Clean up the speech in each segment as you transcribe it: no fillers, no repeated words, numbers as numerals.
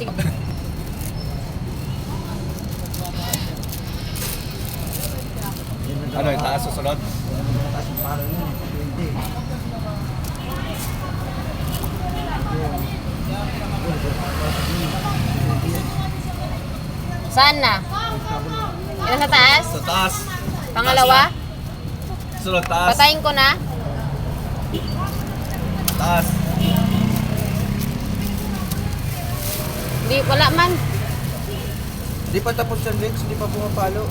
Sige. Ano, itaas susunod? Saan na? Ito sa taas? Sa taas. Pangalawa? Sunod, taas. Patayin ko na. Taas. Di, wala man. Hindi pa tapos yung legs, hindi pa pumapalo.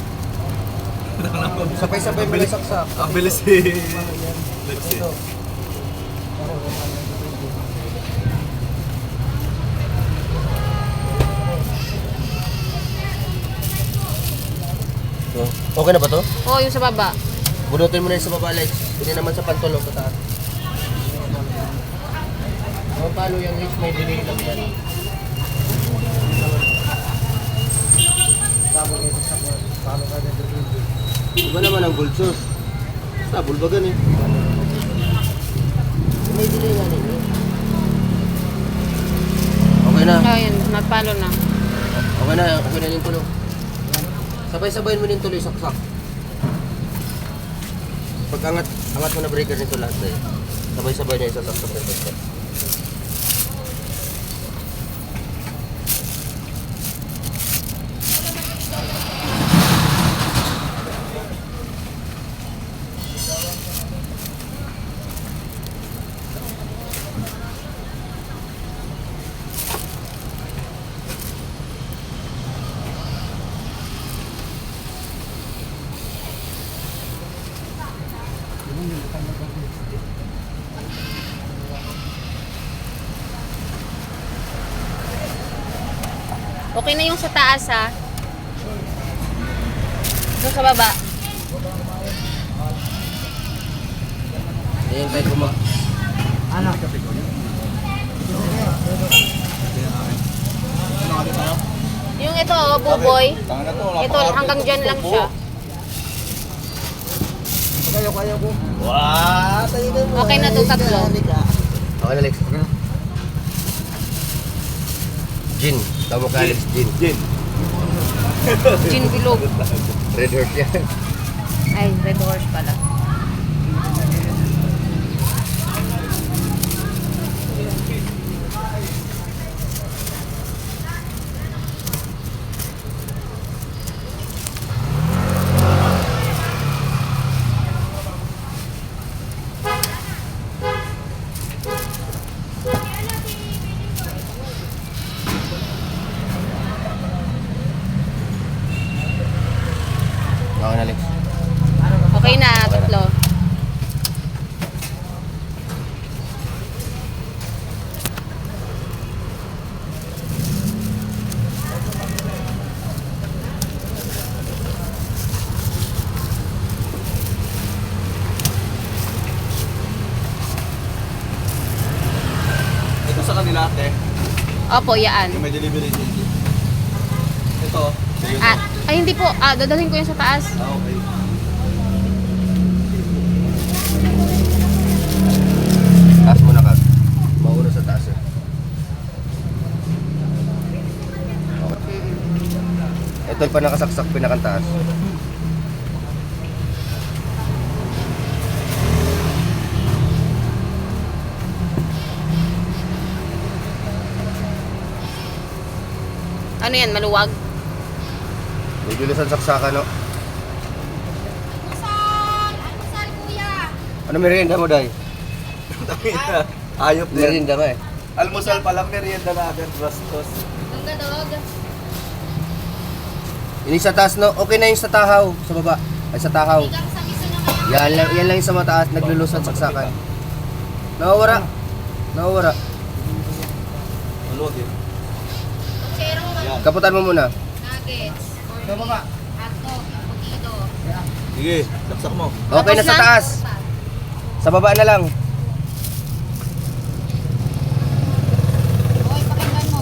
Sabay-sabay mo nasaksak. Ang bilis eh. Let's see. So, okay na ba to? Oo, yung sa baba. Bunutin mo na yung sa baba, legs. Hindi naman sa pantolo, sa taas. Pumapalo yung legs, may delay lang yan. Iba naman ang gold source. Stable ba ganun? May delay nga nito. Okay na. Oh, yun. Napalo na. Okay na yung tulo. Sabay-sabayin mo din tuloy saksak. Pag angat mo na breaker nito lahat na yun. Sabay-sabay niya isasaksak nito. Okay na yung sa taas, ha? Doon sa baba. Ayan tayo kumag. Yung ito, oh, buboy. Tanga na to. Ito, hanggang dyan lang siya. Kaya ko. Wow! Okay na to, tatlo. Okay na, Lex. Okay na. Gin. Tawag ka, Alex. Gin. Gin. Gin bilog. Red horse yan. Ay, red horse pala. Okay na, Lex. Okay na, tatlo. Ito sa kanila, ate. Opo, yaan. Yung may delivery dito. Ito. Sa'yo to. Ay, hindi po. Dadalhin ko yung sa taas. Okay. Taas mo na, Kag. Mauna sa taas eh. Okay. Ito yung pa nakasaksak pinakantaas. Ano yan, maluwag? May bilusan saksakan, no? Almusal, kuya! Ano merienda mo, Day? Ayop din. Merienda ka eh. Almusal pa lang, merienda na agad. Bastos. Ang gadog. Yung sa taas, no? Okay na yung sa tahaw. Sa baba. Ay, sa tahaw. Bigang sa miso na kaya. Yan lang yung sa mataas. Naglulusan saksakan. Nawawara. Nawawara. Maluwag eh. Kutsero, Yan. Kaputan mo muna. nuggets, corned beef, hotdog, potato. Sige, saksak mo. Okay na Tapos sa na? taas. Sa baba na lang. Hoy, pakinggan mo.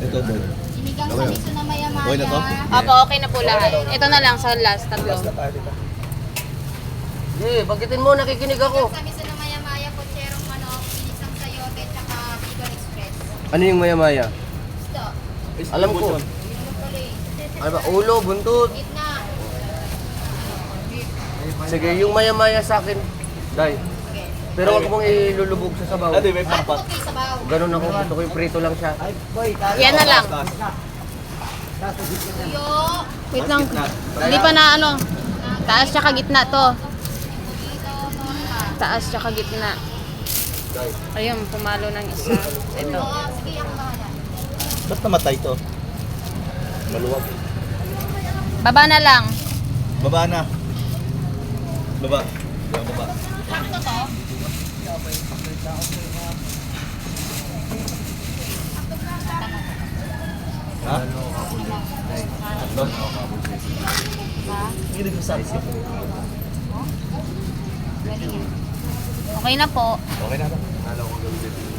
Ito, boy. Sinigang sa miso na maya-maya. Okay na to? Opo, okay na po lahat. Ito na lang sa last, tatlo. Last na tayo dito. Eh, bagitin mo. Nakikinig ako. Sinigang sa miso na maya-maya, kutserong manok, sinisang sayote, tsaka vegan express. Ano yung maya-maya? Gusto. Alam ko. Ano pala eh. Ano ba? Ulo, buntot. Gitna. Sige, yung maya-maya sa akin. Day. Okay. Pero wag mong ilulubog sa sabaw. Ate, may Ay, pampat. okay, sabaw. Ganun ako. Gusto ko yung prito lang siya. Yan na lang. Tuyo. Wait lang. Hindi pa na ano. Taas tsaka gitna to. Dito, norma. Taas tsaka gitna. Ayun, pumalo ng isa. Ito. Oo, sige, ako bahala. Ba't namatay to? Maluwag. Baba na lang. Baba na. Baba. Yung baba. Sakto to. Ha? Ito? Hindi ko sa isip. Okay na po. Okay na. Nalo ko gawin dito.